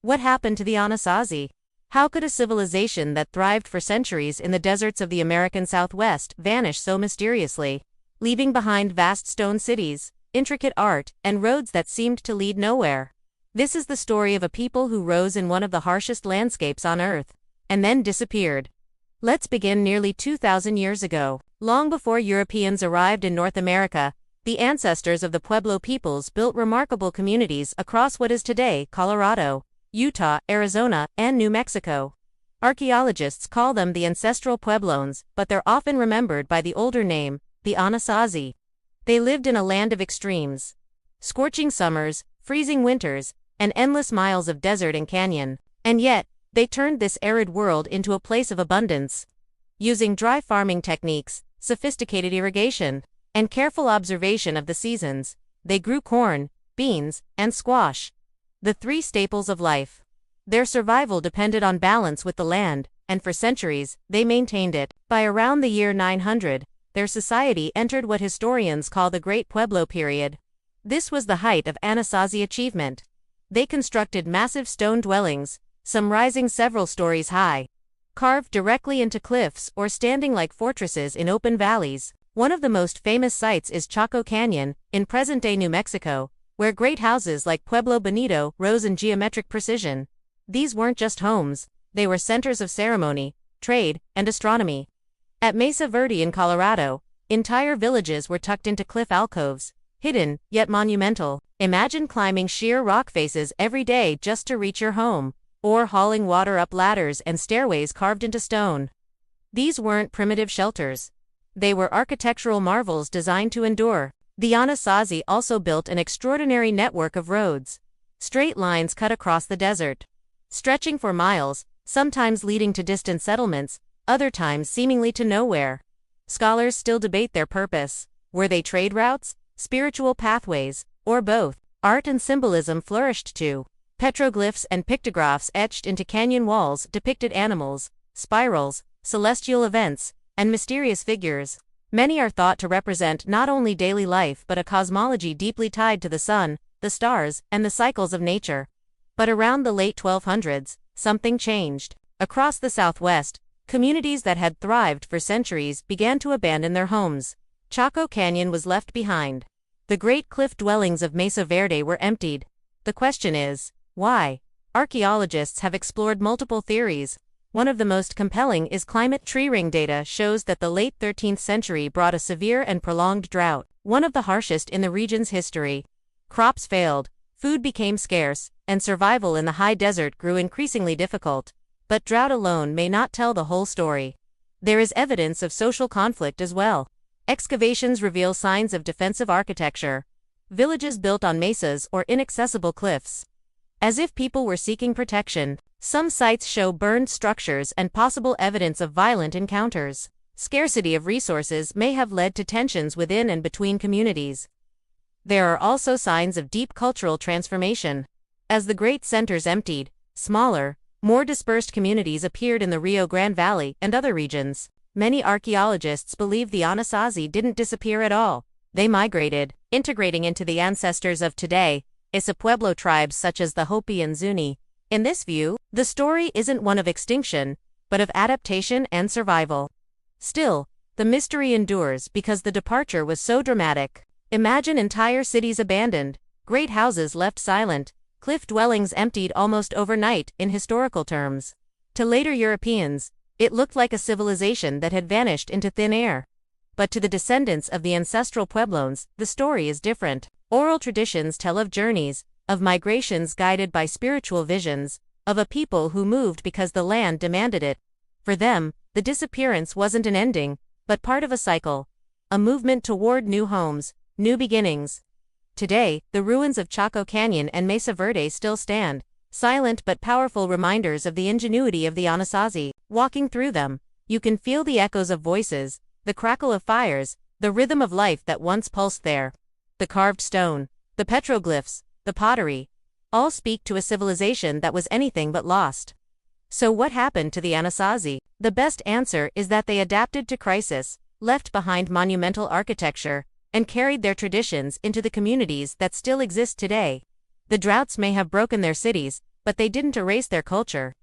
What happened to the Anasazi? How could a civilization that thrived for centuries in the deserts of the American Southwest vanish so mysteriously, leaving behind vast stone cities, intricate art, and roads that seemed to lead nowhere? This is the story of a people who rose in one of the harshest landscapes on Earth, and then disappeared. Let's begin nearly 2,000 years ago. Long before Europeans arrived in North America, the ancestors of the Pueblo peoples built remarkable communities across what is today Colorado, Utah, Arizona, and New Mexico. Archaeologists call them the Ancestral Puebloans, but they're often remembered by the older name, the Anasazi. They lived in a land of extremes. Scorching summers, freezing winters, and endless miles of desert and canyon. And yet, they turned this arid world into a place of abundance. Using dry farming techniques, sophisticated irrigation, and careful observation of the seasons, they grew corn, beans, and squash. The three staples of life. Their survival depended on balance with the land, and for centuries, they maintained it. By around the year 900, their society entered what historians call the Great Pueblo period. This was the height of Anasazi achievement. They constructed massive stone dwellings, some rising several stories high, carved directly into cliffs or standing like fortresses in open valleys. One of the most famous sites is Chaco Canyon, in present-day New Mexico, where great houses like Pueblo Bonito rose in geometric precision. These weren't just homes, they were centers of ceremony, trade, and astronomy. At Mesa Verde in Colorado, entire villages were tucked into cliff alcoves, hidden, yet monumental. Imagine climbing sheer rock faces every day just to reach your home, or hauling water up ladders and stairways carved into stone. These weren't primitive shelters. They were architectural marvels designed to endure. The Anasazi also built an extraordinary network of roads. Straight lines cut across the desert, stretching for miles, sometimes leading to distant settlements, other times seemingly to nowhere. Scholars still debate their purpose. Were they trade routes, spiritual pathways, or both? Art and symbolism flourished too. Petroglyphs and pictographs etched into canyon walls depicted animals, spirals, celestial events, and mysterious figures. Many are thought to represent not only daily life but a cosmology deeply tied to the sun, the stars, and the cycles of nature. But around the late 1200s, something changed. Across the Southwest, communities that had thrived for centuries began to abandon their homes. Chaco Canyon was left behind. The great cliff dwellings of Mesa Verde were emptied. The question is, why? Archaeologists have explored multiple theories. One of the most compelling is climate tree ring data shows that the late 13th century brought a severe and prolonged drought, one of the harshest in the region's history. Crops failed, food became scarce, and survival in the high desert grew increasingly difficult. But drought alone may not tell the whole story. There is evidence of social conflict as well. Excavations reveal signs of defensive architecture. Villages built on mesas or inaccessible cliffs. As if people were seeking protection. Some sites show burned structures and possible evidence of violent encounters. Scarcity of resources may have led to tensions within and between communities. There are also signs of deep cultural transformation. As the great centers emptied, smaller, more dispersed communities appeared in the Rio Grande Valley and other regions. Many archaeologists believe the Anasazi didn't disappear at all. They migrated, integrating into the ancestors of today, Pueblo tribes such as the Hopi and Zuni. In this view, the story isn't one of extinction, but of adaptation and survival. Still, the mystery endures because the departure was so dramatic. Imagine entire cities abandoned, great houses left silent, cliff dwellings emptied almost overnight in historical terms. To later Europeans, it looked like a civilization that had vanished into thin air. But to the descendants of the ancestral Puebloans, the story is different. Oral traditions tell of journeys, of migrations guided by spiritual visions, of a people who moved because the land demanded it. For them, the disappearance wasn't an ending, but part of a cycle, a movement toward new homes, new beginnings. Today, the ruins of Chaco Canyon and Mesa Verde still stand, silent but powerful reminders of the ingenuity of the Anasazi. Walking through them, you can feel the echoes of voices, the crackle of fires, the rhythm of life that once pulsed there. The carved stone, the petroglyphs, the pottery, all speak to a civilization that was anything but lost. So what happened to the Anasazi? The best answer is that they adapted to crisis, left behind monumental architecture, and carried their traditions into the communities that still exist today. The droughts may have broken their cities, but they didn't erase their culture.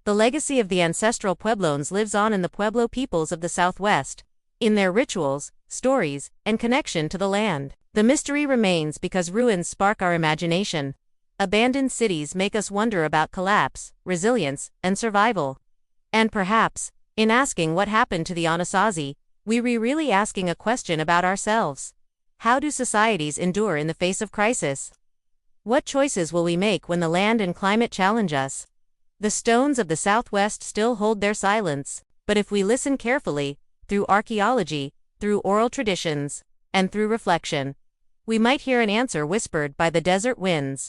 The legacy of the ancestral Puebloans lives on in the Pueblo peoples of the Southwest, in their rituals, stories, and connection to the land. The mystery remains because ruins spark our imagination. Abandoned cities make us wonder about collapse, resilience, and survival. And perhaps, in asking what happened to the Anasazi, we're really asking a question about ourselves. How do societies endure in the face of crisis? What choices will we make when the land and climate challenge us? The stones of the Southwest still hold their silence, but if we listen carefully, through archaeology, through oral traditions, and through reflection, we might hear an answer whispered by the desert winds.